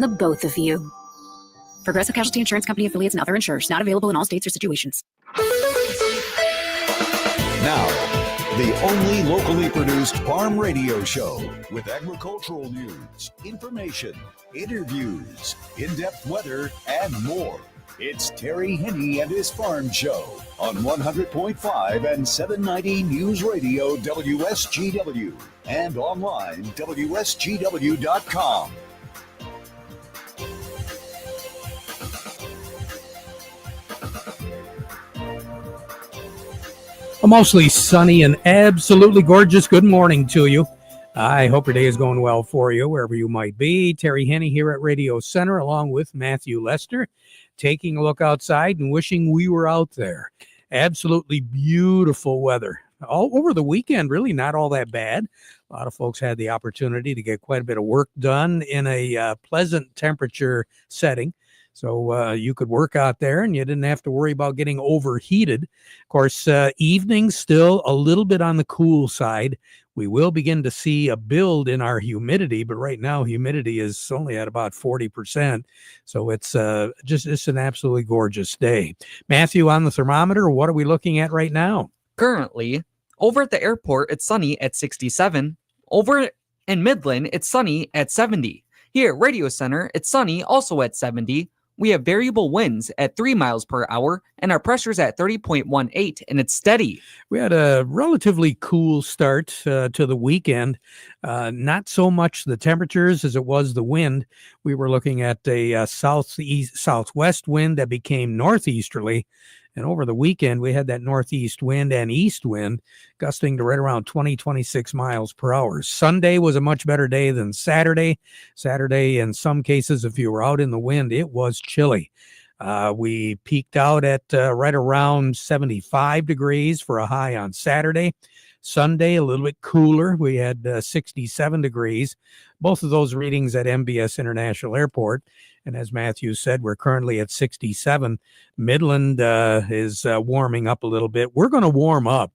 the both of you. Progressive Casualty Insurance Company affiliates and other insurers. Not available in all states or situations. Now, the only locally produced farm radio show with agricultural news, information, interviews, in-depth weather, and more. It's Terry Henne and his Farm Show on 100.5 and 790 News Radio WSGW and online WSGW.com. A mostly sunny and absolutely gorgeous good morning to you. I hope your day is going well for you, wherever you might be. Terry Henne here at Radio Center, along with Matthew Lester, taking a look outside and wishing we were out there. Absolutely beautiful weather. All over the weekend, really not all that bad. A lot of folks had the opportunity to get quite a bit of work done in a pleasant temperature setting. So you could work out there and you didn't have to worry about getting overheated. Of course, evenings still a little bit on the cool side. We will begin to see a build in our humidity, but right now humidity is only at about 40%. So it's just an absolutely gorgeous day. Matthew, on the thermometer, what are we looking at right now? Currently, over at the airport, it's sunny at 67. Over in Midland, it's sunny at 70. Here at Radio Center, it's sunny also at 70. We have variable winds at 3 miles per hour, and our pressure's at 30.18, and it's steady. We had a relatively cool start to the weekend. Not so much the temperatures as it was the wind. We were looking at a southwest wind that became northeasterly. And over the weekend, we had that northeast wind and east wind gusting to right around 20, 26 miles per hour. Sunday was a much better day than Saturday. Saturday, in some cases, if you were out in the wind, it was chilly. We peaked out at right around 75 degrees for a high on Saturday. Sunday, a little bit cooler. We had 67 degrees. Both of those readings at MBS International Airport. And as Matthew said, we're currently at 67. Midland is warming up a little bit. We're going to warm up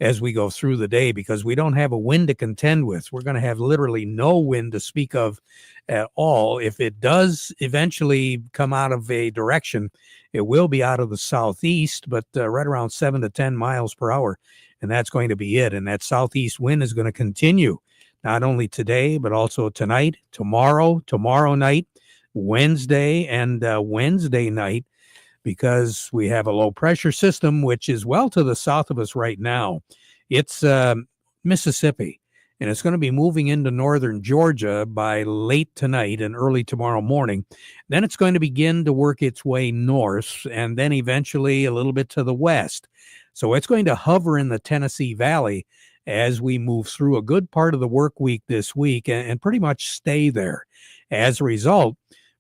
as we go through the day because we don't have a wind to contend with. We're going to have literally no wind to speak of at all. If it does eventually come out of a direction, it will be out of the southeast, but right around 7 to 10 miles per hour. And that's going to be it. And that southeast wind is going to continue not only today, but also tonight, tomorrow night, Wednesday, and Wednesday night, because we have a low pressure system, which is well to the south of us right now. It's Mississippi, and it's going to be moving into northern Georgia by late tonight and early tomorrow morning. Then it's going to begin to work its way north, and then eventually a little bit to the west. So it's going to hover in the Tennessee Valley as we move through a good part of the work week this week and pretty much stay there. As a result,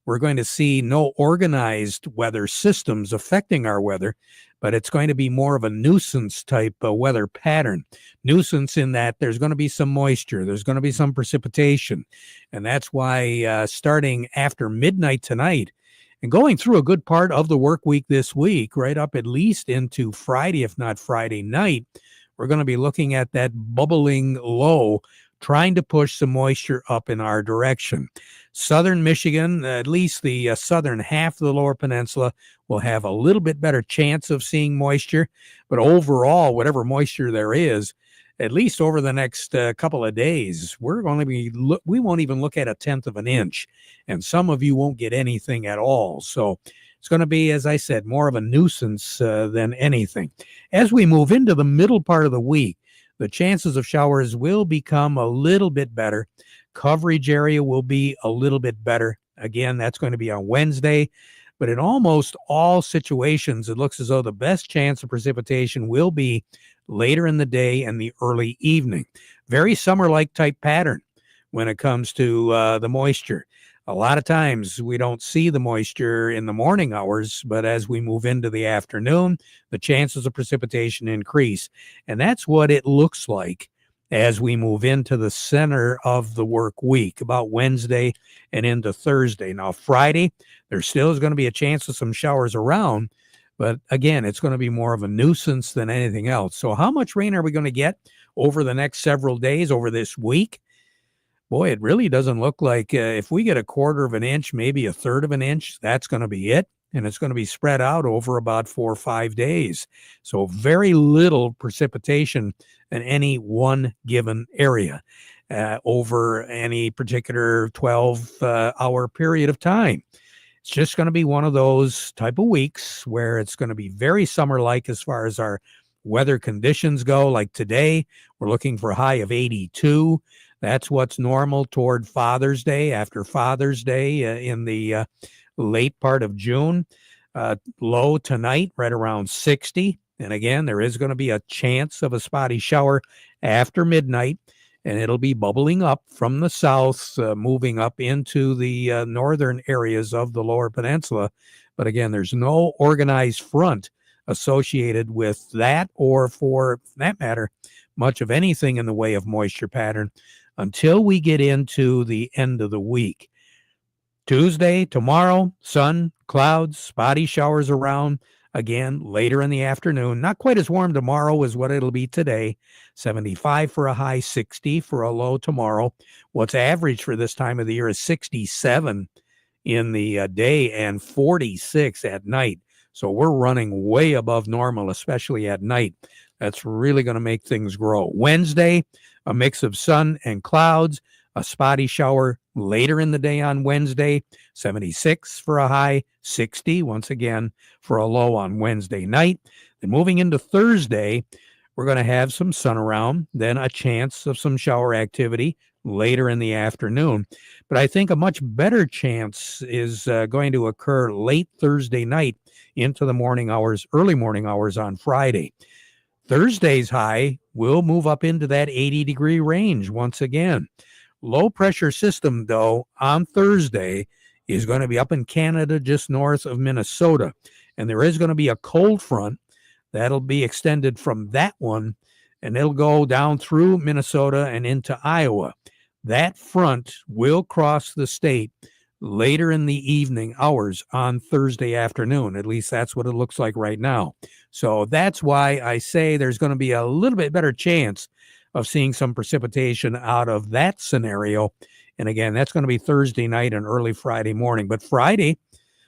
we're going to see no organized weather systems affecting our weather, but it's going to be more of a nuisance type of weather pattern. Nuisance in that there's going to be some moisture, there's going to be some precipitation, and that's why starting after midnight tonight and going through a good part of the work week this week, right up at least into Friday, if not Friday night, we're going to be looking at that bubbling low, trying to push some moisture up in our direction. Southern Michigan, at least the southern half of the lower peninsula, will have a little bit better chance of seeing moisture. But overall, whatever moisture there is, at least over the next couple of days, we won't even look at 1/10 of an inch. And some of you won't get anything at all. So it's going to be, as I said, more of a nuisance than anything. As we move into the middle part of the week, the chances of showers will become a little bit better. Coverage area will be a little bit better. Again, that's going to be on Wednesday. But in almost all situations, it looks as though the best chance of precipitation will be later in the day and the early evening. Very summer-like type pattern when it comes to the moisture. A lot of times we don't see the moisture in the morning hours, but as we move into the afternoon, the chances of precipitation increase. And that's what it looks like as we move into the center of the work week, about Wednesday and into Thursday. Now, Friday, there still is going to be a chance of some showers around, but again, it's going to be more of a nuisance than anything else. So how much rain are we going to get over the next several days, over this week? boy, it really doesn't look like if we get a quarter of an inch, maybe a third of an inch, that's going to be it. And it's going to be spread out over about 4 or 5 days. So very little precipitation in any one given area over any particular 12-hour period of time. It's just going to be one of those type of weeks where it's going to be very summer-like as far as our weather conditions go. Like today, we're looking for a high of 82. That's what's normal toward Father's Day, after Father's Day in the late part of June. Low tonight, right around 60. And again, there is going to be a chance of a spotty shower after midnight, and it'll be bubbling up from the south, moving up into the northern areas of the lower peninsula. But again, there's no organized front associated with that, or for that matter, much of anything in the way of moisture pattern until we get into the end of the week. Tuesday, tomorrow, sun, clouds, spotty showers around. Again, later in the afternoon, not quite as warm tomorrow as what it'll be today. 75 for a high, 60 for a low tomorrow. What's average for this time of the year is 67 in the day and 46 at night. So we're running way above normal, especially at night. That's really going to make things grow. Wednesday, a mix of sun and clouds, a spotty shower later in the day on Wednesday, 76 for a high, 60 once again for a low on Wednesday night. Then moving into Thursday, we're going to have some sun around, then a chance of some shower activity later in the afternoon. But I think a much better chance is going to occur late Thursday night into the morning hours, early morning hours on Friday. Thursday's high will move up into that 80-degree range once again. Low pressure system, though, on Thursday is going to be up in Canada just north of Minnesota. And there is going to be a cold front that'll be extended from that one, and it'll go down through Minnesota and into Iowa. That front will cross the state later in the evening hours on Thursday afternoon. At least that's what it looks like right now. So that's why I say there's going to be a little bit better chance of seeing some precipitation out of that scenario. And again, that's going to be Thursday night and early Friday morning. But Friday,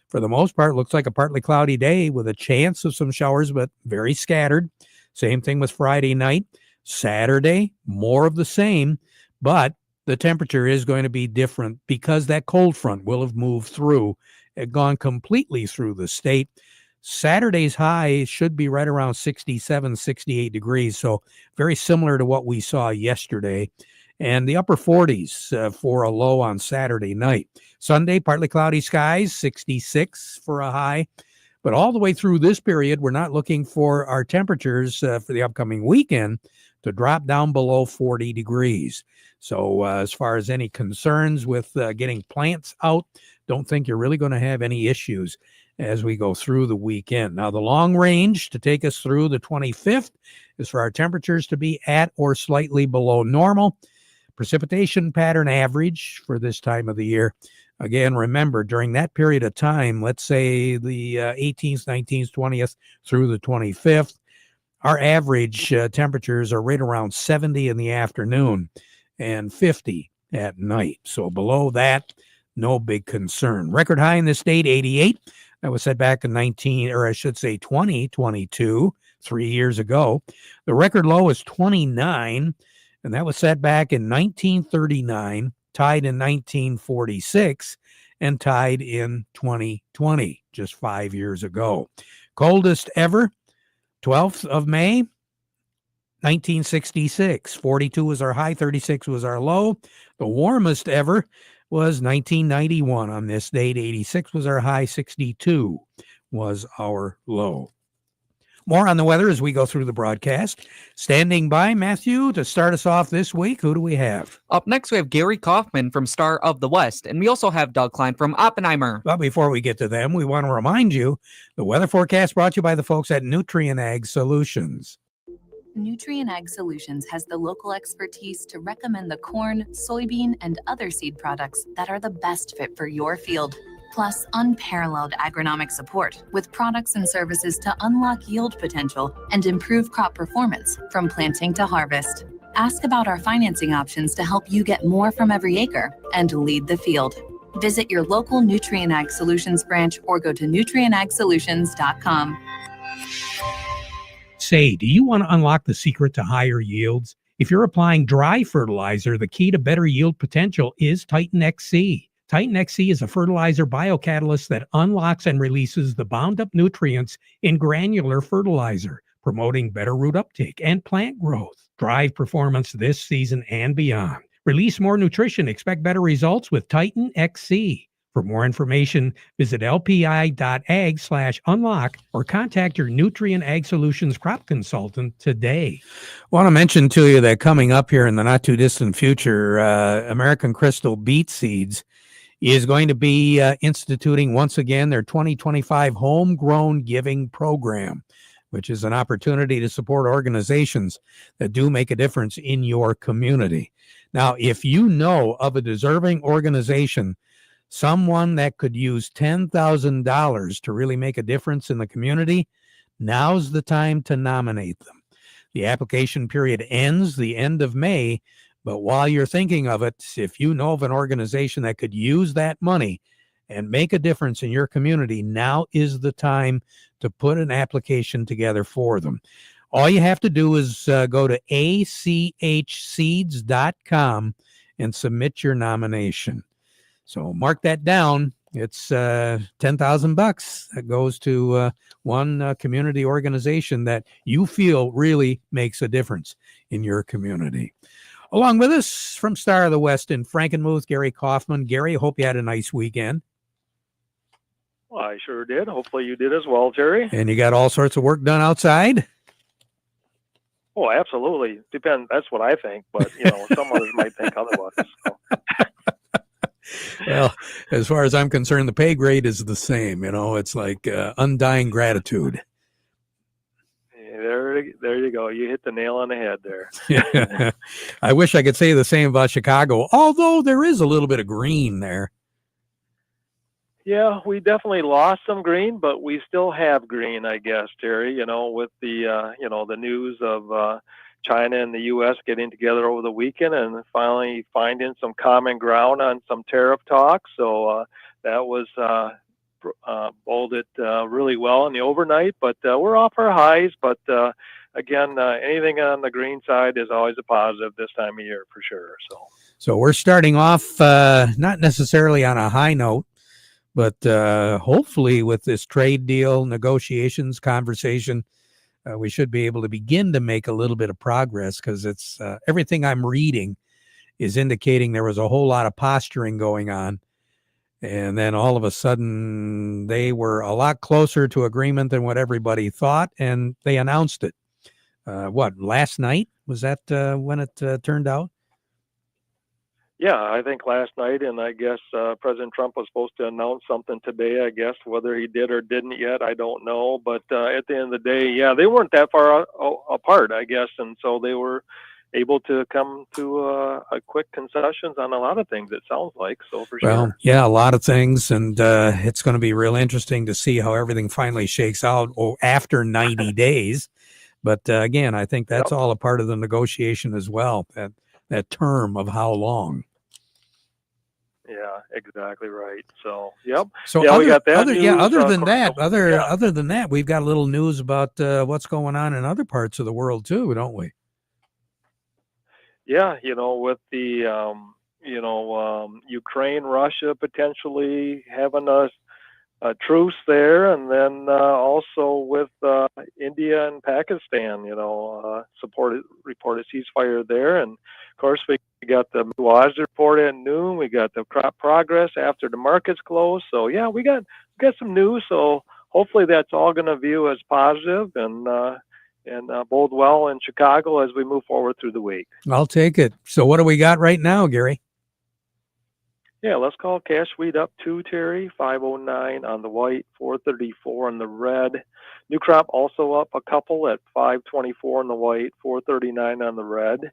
for the most part, looks like a partly cloudy day with a chance of some showers, but very scattered. Same thing with Friday night. Saturday, more of the same, but the temperature is going to be different because that cold front will have moved through, gone completely through the state. Saturday's high should be right around 67, 68 degrees. So very similar to what we saw yesterday. And the upper 40s for a low on Saturday night. Sunday, partly cloudy skies, 66 for a high. But all the way through this period, we're not looking for our temperatures for the upcoming weekend to drop down below 40 degrees. So as far as any concerns with getting plants out, don't think you're really going to have any issues as we go through the weekend. Now, the long range to take us through the 25th is for our temperatures to be at or slightly below normal. Precipitation pattern average for this time of the year. Again, remember, during that period of time, let's say the 18th, 19th, 20th through the 25th, our average temperatures are right around 70 in the afternoon and 50 at night. So below that, no big concern. Record high in the state, 88. That was set back in 2022, 3 years ago. The record low is 29, and that was set back in 1939, tied in 1946, and tied in 2020, just 5 years ago. Coldest ever, 12th of May, 1966. 42 was our high, 36 was our low. The warmest ever was 1991 on this date. 86 was our high, 62 was our low. More on the weather as we go through the broadcast. Standing by, Matthew, to start us off this week. Who do we have? Up next, we have Gary Kaufman from Star of the West, and we also have Doug Klein from Oppenheimer. But before we get to them, we want to remind you the weather forecast brought to you by the folks at Nutrient Ag Solutions. Nutrient Ag Solutions has the local expertise to recommend the corn, soybean, and other seed products that are the best fit for your field. Plus, unparalleled agronomic support with products and services to unlock yield potential and improve crop performance from planting to harvest. Ask about our financing options to help you get more from every acre and lead the field. Visit your local Nutrient Ag Solutions branch or go to nutrienagsolutions.com. Say, do you want to unlock the secret to higher yields? If you're applying dry fertilizer, the key to better yield potential is Titan XC. Titan XC is a fertilizer biocatalyst that unlocks and releases the bound up nutrients in granular fertilizer, promoting better root uptake and plant growth. Drive performance this season and beyond. Release more nutrition. Expect better results with Titan XC. For more information, visit lpi.ag/unlock or contact your Nutrient Ag Solutions crop consultant today. I want to mention to you that coming up here in the not too distant future, American Crystal Beet Seeds is going to be instituting once again their 2025 Homegrown Giving Program, which is an opportunity to support organizations that do make a difference in your community. Now, if you know of a deserving organization, someone that could use $10,000 to really make a difference in the community, now's the time to nominate them. The application period ends the end of May, but while you're thinking of it, if you know of an organization that could use that money and make a difference in your community, now is the time to put an application together for them. All you have to do is go to achseeds.com and submit your nomination. So mark that down. It's $10,000 that goes to one community organization that you feel really makes a difference in your community. Along with us from Star of the West in Frankenmuth, Gary Kaufman. Gary, hope you had a nice weekend. Well, I sure did. Hopefully you did as well, Terry. And you got all sorts of work done outside? Oh, absolutely. Depends. That's what I think. But, some others might think otherwise. So. Well, as far as I'm concerned, the pay grade is the same. It's like undying gratitude. There you go. You hit the nail on the head there. I wish I could say the same about Chicago, although there is a little bit of green there. Yeah, we definitely lost some green, but we still have green, I guess, Terry, with the, the news of China and the U.S. getting together over the weekend and finally finding some common ground on some tariff talks. So that was bolded really well in the overnight, but we're off our highs. But again, anything on the green side is always a positive this time of year for sure. So we're starting off not necessarily on a high note, but hopefully with this trade deal, negotiations, conversation, we should be able to begin to make a little bit of progress, because it's everything I'm reading is indicating there was a whole lot of posturing going on. And then all of a sudden they were a lot closer to agreement than what everybody thought. And they announced it. Last night? Was that when it turned out? Yeah, I think last night, and I guess President Trump was supposed to announce something today, I guess. Whether he did or didn't yet, I don't know. But at the end of the day, yeah, they weren't that far apart, I guess. And so they were able to come to a quick concessions on a lot of things, it sounds like. So for sure. Well, yeah, a lot of things. And it's going to be real interesting to see how everything finally shakes out after 90 days. But again, I think that's all a part of the negotiation as well, that term of how long. Yeah, exactly right. So, yep. So yeah, we got that. Other than that, we've got a little news about what's going on in other parts of the world too, don't we? Yeah, with the Ukraine, Russia potentially having a truce there, and then also with India and Pakistan, reported ceasefire there, and of course we got the WASD report at noon. We got the crop progress after the markets closed. So yeah, we got some news. So hopefully that's all going to view as positive and bode well in Chicago as we move forward through the week. I'll take it. So what do we got right now, Gary? Yeah, let's call cash wheat up 2, Terry, 509 on the white, 434 on the red. New crop also up a couple at 524 on the white, 439 on the red.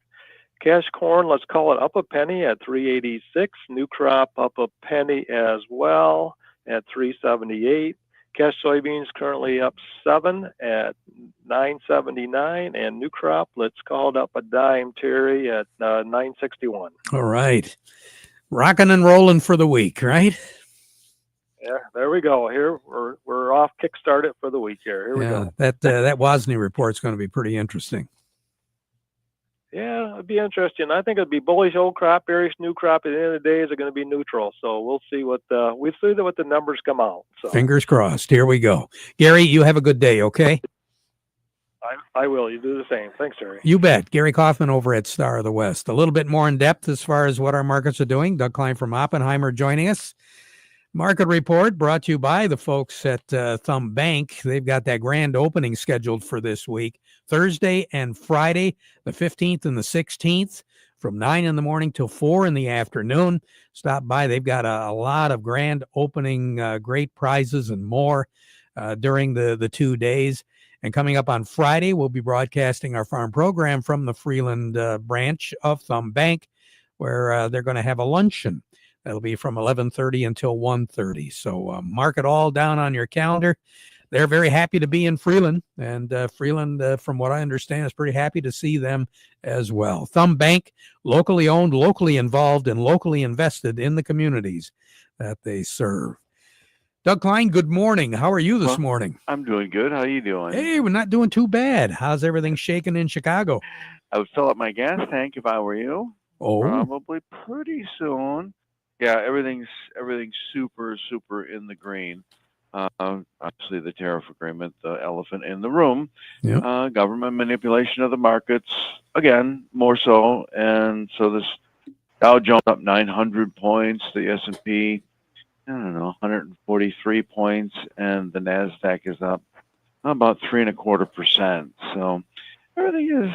Cash corn, let's call it up a penny at 386. New crop up a penny as well at 378. cash soybeans currently up 7 at 9.79, and new crop, let's call it up a dime, Terry, at 9.61. All right. Rocking and rolling for the week, right? Yeah, there we go. Here we're off kickstarted for the week here. Here we go. That WASNI report's going to be pretty interesting. Yeah, it'd be interesting. I think it'd be bullish old crop, bearish new crop. At the end of the day, is it going to be neutral? So we'll see what the numbers come out. So Fingers crossed. Here we go. Gary, you have a good day, okay? I will. You do the same. Thanks, Terry. You bet. Gary Kaufman over at Star of the West. A little bit more in depth as far as what our markets are doing. Doug Klein from Oppenheimer joining us. Market report brought to you by the folks at Thumb Bank. They've got that grand opening scheduled for this week, Thursday and Friday, the 15th and the 16th, from 9 in the morning till 4 in the afternoon. Stop by. They've got a lot of grand opening, great prizes and more during the 2 days. And coming up on Friday, we'll be broadcasting our farm program from the Freeland branch of Thumb Bank, where they're going to have a luncheon. That'll be from 11:30 until 1:30. So mark it all down on your calendar. They're very happy to be in Freeland, and Freeland, from what I understand, is pretty happy to see them as well. Thumb Bank, locally owned, locally involved, and locally invested in the communities that they serve. Doug Klein, good morning. How are you this morning? I'm doing good. How are you doing? Hey, we're not doing too bad. How's everything shaking in Chicago? I would fill up my gas tank if I were you. Oh, Probably pretty soon. Yeah, everything's super in the green. Obviously, the tariff agreement, the elephant in the room. Yeah. Government manipulation of the markets, again, more so. And so this Dow Jones up 900 points, the S&P, I don't know, 143 points, and the NASDAQ is up about 3.25%. So everything is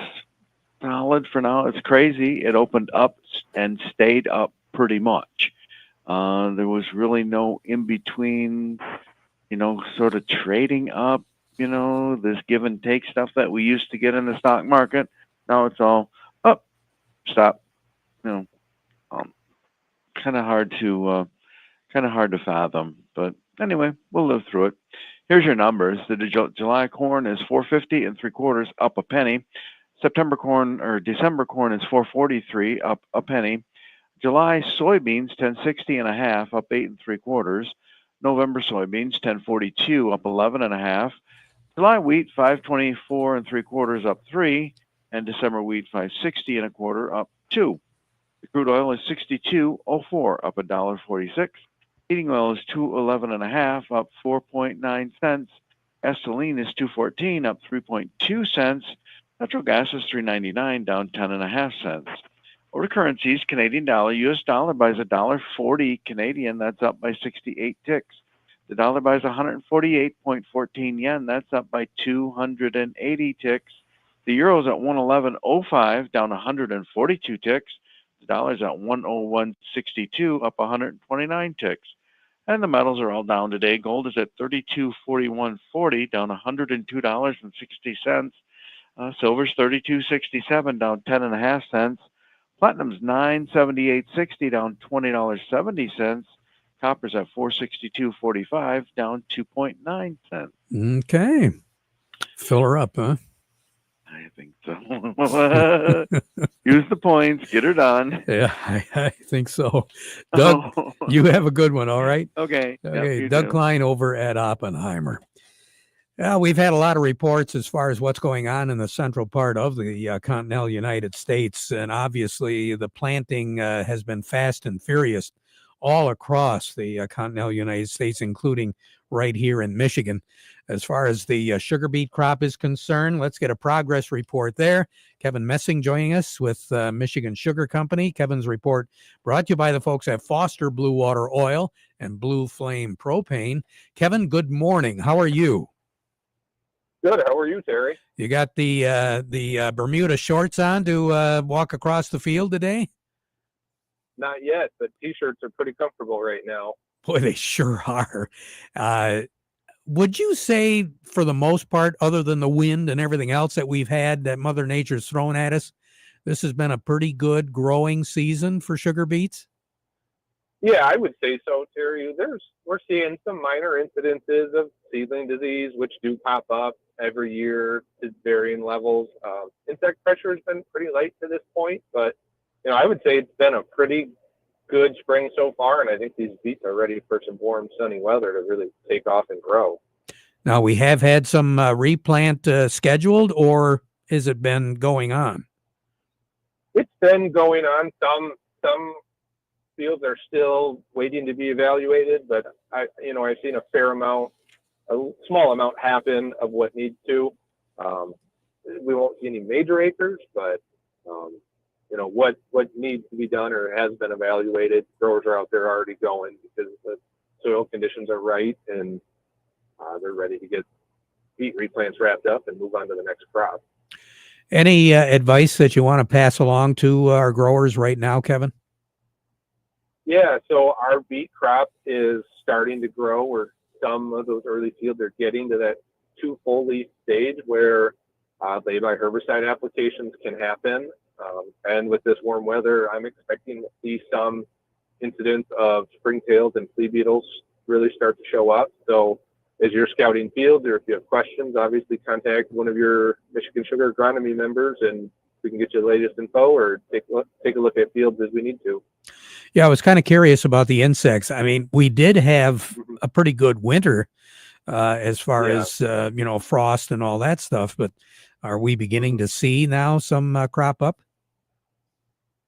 solid for now. It's crazy. It opened up and stayed up pretty much. There was really no in between, sort of trading up, this give and take stuff that we used to get in the stock market. Now it's all up, stop, kind of hard to fathom. But anyway, we'll live through it. Here's your numbers. The July corn is 4.50 3/4, up a penny. December corn is 4.43, up a penny. July soybeans 10.60 1/2, up 8 3/4. November soybeans 10.42, up 11 1/2. July wheat 5.24 3/4, up 3, and December wheat 5.60 1/4, up 2. The crude oil is 62.04, up $1.46. Heating oil is 211 1/2, up 4.9 cents. Gasoline is 214, up 3.2 cents. Natural gas is 3.99, down 10 1/2 cents. Over currencies, Canadian dollar, US dollar buys $1.40 Canadian, that's up by 68 ticks. The dollar buys 148.14 yen, that's up by 280 ticks. The euro is at 111.05, down 142 ticks. The dollar is at 101.62, up 129 ticks. And the metals are all down today. Gold is at 32.4140, down $102.60. Silver's 32.67, down 10 1/2 cents. Platinum's 978.60, down $20.70. Copper's at 462.45, down 2.9 cents. Okay. Fill her up, huh? I think so. Use the points, get her done. Yeah, I think so. Doug, you have a good one, all right? Okay. Okay, Yep, Doug too. Klein over at Oppenheimer. We've had a lot of reports as far as what's going on in the central part of the continental United States. And obviously, the planting has been fast and furious all across the continental United States, including right here in Michigan. As far as the sugar beet crop is concerned, let's get a progress report there. Kevin Messing joining us with Michigan Sugar Company. Kevin's report brought to you by the folks at Foster Blue Water Oil and Blue Flame Propane. Kevin, good morning. How are you? Good. How are you, Terry? You got the Bermuda shorts on to walk across the field today? Not yet, but T-shirts are pretty comfortable right now. Boy, they sure are. Would you say, for the most part, other than the wind and everything else that we've had that Mother Nature's thrown at us, this has been a pretty good growing season for sugar beets? Yeah, I would say so, Terry. We're seeing some minor incidences of seedling disease, which do pop up every year to varying levels. Insect pressure has been pretty light to this point, but I would say it's been a pretty good spring so far, and I think these beets are ready for some warm, sunny weather to really take off and grow. Now, we have had some replant scheduled, or has it been going on? It's been going on. Some fields are still waiting to be evaluated, but I've seen a small amount happen of what needs to. We won't see any major acres, but what needs to be done or has been evaluated. Growers are out there already going because the soil conditions are right, and they're ready to get beet replants wrapped up and move on to the next crop. Any advice that you want to pass along to our growers right now, Kevin? Yeah, so our beet crop is starting to grow, where some of those early fields are getting to that 2 full leaf stage where lay-by herbicide applications can happen. And with this warm weather, I'm expecting to see some incidents of springtails and flea beetles really start to show up. So as you're scouting fields, or if you have questions, obviously contact one of your Michigan Sugar agronomy members, and we can get you the latest info or take a look at fields as we need to. Yeah, I was kind of curious about the insects. I mean, we did have a pretty good winter as far as, frost and all that stuff, but are we beginning to see now some crop up?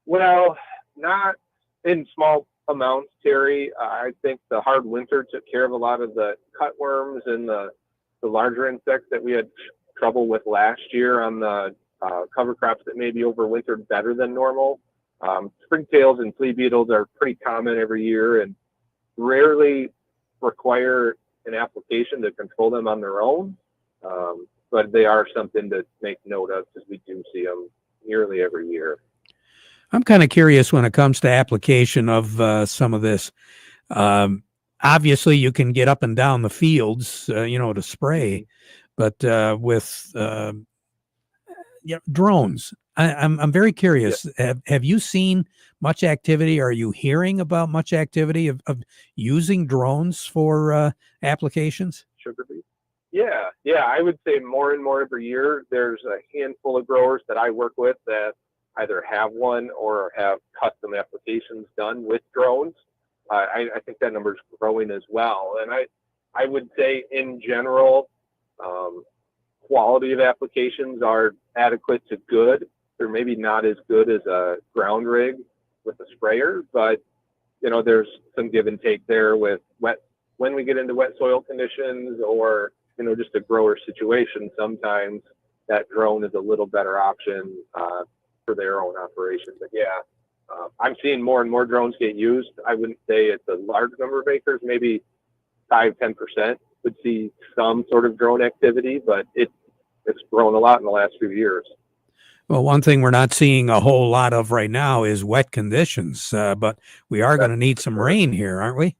Well, not in small amounts, Terry. I think the hard winter took care of a lot of the cutworms and the larger insects that we had trouble with last year on the cover crops that maybe overwintered better than normal. Springtails and flea beetles are pretty common every year and rarely require an application to control them on their own, but they are something to make note of because we do see them nearly every year. I'm kind of curious when it comes to application of some of this. Obviously, you can get up and down the fields, to spray, but with drones, I'm very curious. Yeah. Have you seen much activity? Are you hearing about much activity of using drones for applications? Sugar beet. Yeah. I would say more and more every year. There's a handful of growers that I work with that either have one or have custom applications done with drones. I think that number is growing as well. And I would say in general, quality of applications are adequate to good. They're maybe not as good as a ground rig with a sprayer, but there's some give and take there with when we get into wet soil conditions or just a grower situation. Sometimes that drone is a little better option for their own operation. But I'm seeing more and more drones get used. I wouldn't say it's a large number of acres, maybe 5-10% would see some sort of drone activity, but it's grown a lot in the last few years. Well, one thing we're not seeing a whole lot of right now is wet conditions, but we are going to need some rain here, aren't we?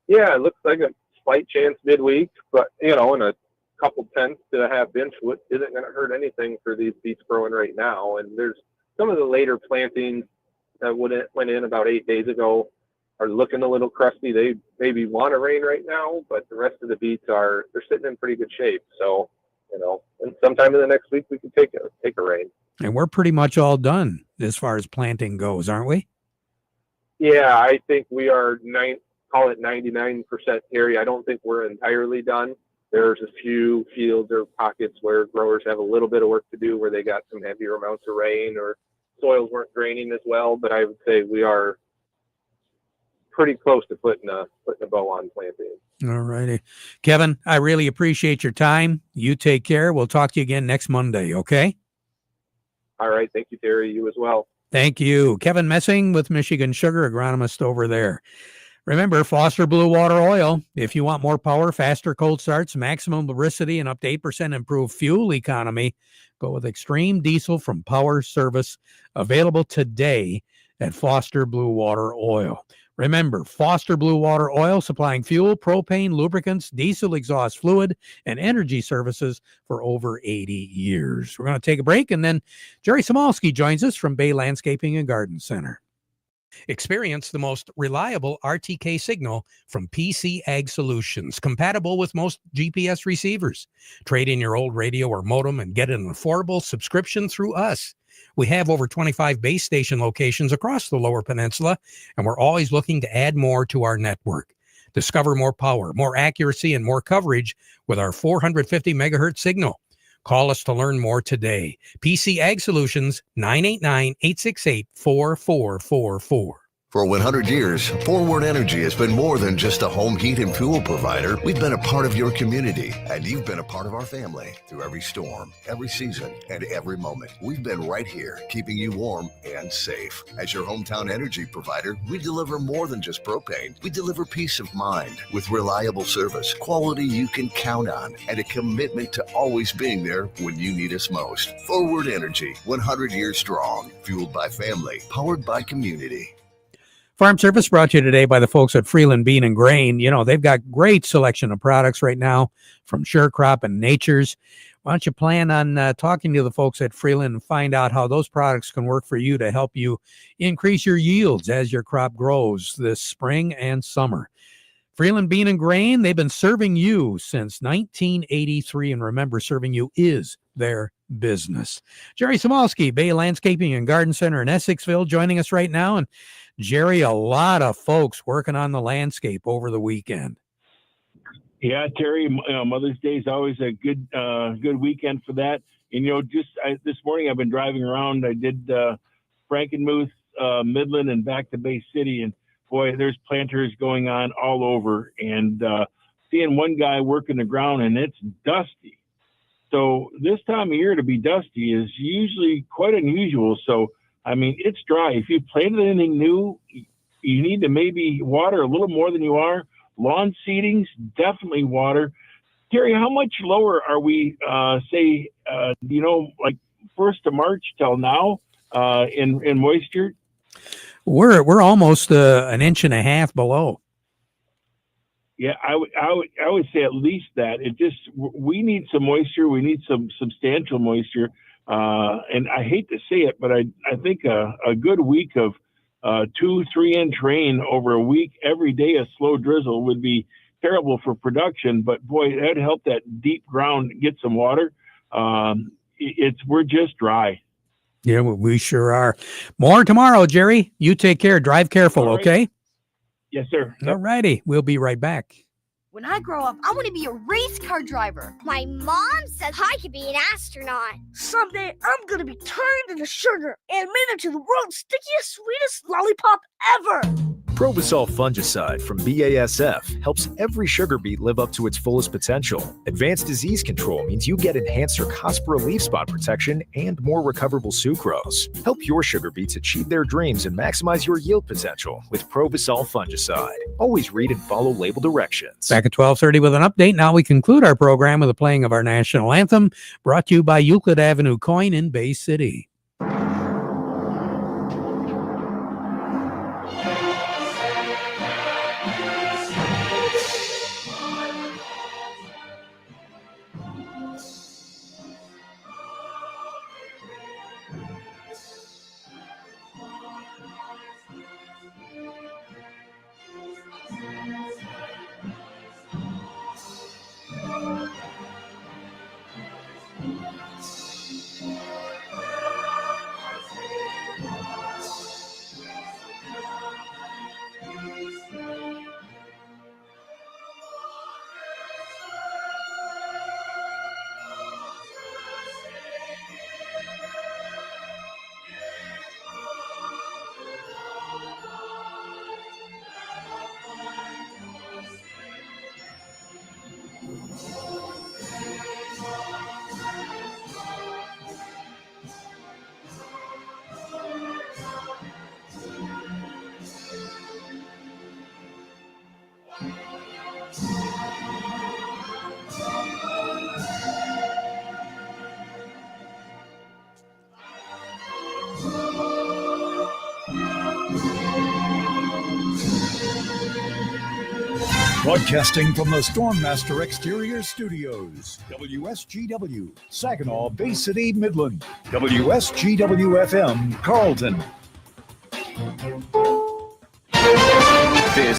Yeah, it looks like a slight chance midweek, but in a couple tenths to a half inch isn't going to hurt anything for these beets growing right now. And there's some of the later plantings that went in about 8 days ago are looking a little crusty. They maybe want to rain right now, but the rest of the beets they're sitting in pretty good shape. So, and sometime in the next week we can take a rain. And we're pretty much all done as far as planting goes, aren't we? Yeah, I think we are call it 99% area. I don't think we're entirely done. There's a few fields or pockets where growers have a little bit of work to do where they got some heavier amounts of rain or soils weren't draining as well. But I would say we are pretty close to putting a bow on planting. All righty. Kevin, I really appreciate your time. You take care. We'll talk to you again next Monday, okay? All right. Thank you, Terry. You as well. Thank you. Kevin Messing with Michigan Sugar, agronomist over there. Remember, Foster Blue Water Oil. If you want more power, faster cold starts, maximum lubricity, and up to 8% improved fuel economy, go with Extreme Diesel from Power Service. Available today at Foster Blue Water Oil. Remember, Foster Blue Water Oil supplying fuel, propane, lubricants, diesel exhaust fluid, and energy services for over 80 years. We're going to take a break, and then Jerry Samolsky joins us from Bay Landscaping and Garden Center. Experience the most reliable RTK signal from PC Ag Solutions, compatible with most GPS receivers. Trade in your old radio or modem and get an affordable subscription through us. We have over 25 base station locations across the Lower Peninsula, and we're always looking to add more to our network. Discover more power, more accuracy, and more coverage with our 450 megahertz signal. Call us to learn more today. PC Ag Solutions, 989-868-4444. For 100 years, Forward Energy has been more than just a home heat and fuel provider. We've been a part of your community, and you've been a part of our family through every storm, every season, and every moment. We've been right here, keeping you warm and safe. As your hometown energy provider, we deliver more than just propane. We deliver peace of mind with reliable service, quality you can count on, and a commitment to always being there when you need us most. Forward Energy, 100 years strong, fueled by family, powered by community. Farm Service brought to you today by the folks at Freeland Bean and Grain. You know, they've got great selection of products right now from Sure Crop and Nature's. Why don't you plan on talking to the folks at Freeland and find out how those products can work for you to help you increase your yields as your crop grows this spring and summer. Freeland Bean and Grain, they've been serving you since 1983, and remember, serving you is their business. Jerry Samolsky, Bay Landscaping and Garden Center in Essexville, joining us right now. And Jerry, a lot of folks working on the landscape over the weekend. Yeah, Terry, Mother's Day is always a good weekend for that. And, this morning I've been driving around. I did Frankenmuth, Midland, and back to Bay City. And, boy, there's planters going on all over. And seeing one guy working the ground, and it's dusty. So this time of year to be dusty is usually quite unusual. So, I mean, it's dry. If you've planted anything new, you need to maybe water a little more than you are. Lawn seedings, definitely water. Terry, how much lower are we, like 1st of March till now in moisture? We're almost an inch and a half below. Yeah, I would say at least that. We need some moisture. We need some substantial moisture. And I hate to say it, but I think a good week of 2-3 inch rain over a week, every day a slow drizzle would be terrible for production. But boy, that'd help that deep ground get some water. We're just dry. Yeah, we sure are. More tomorrow, Jerry. You take care. Drive careful, right. Okay? Yes, sir. All righty. We'll be right back. When I grow up, I want to be a race car driver. My mom says I could be an astronaut. Someday, I'm going to be turned into sugar and made into the world's stickiest, sweetest lollipop ever. Probosol fungicide from BASF helps every sugar beet live up to its fullest potential. Advanced disease control means you get enhanced Cercospora leaf spot protection and more recoverable sucrose. Help your sugar beets achieve their dreams and maximize your yield potential with Probosol fungicide. Always read and follow label directions. Back at 12:30 with an update. Now we conclude our program with the playing of our national anthem, brought to you by Euclid Avenue Coin in Bay City. Broadcasting from the Stormmaster Exterior Studios, WSGW, Saginaw, Bay City, Midland, WSGW-FM, Carlton.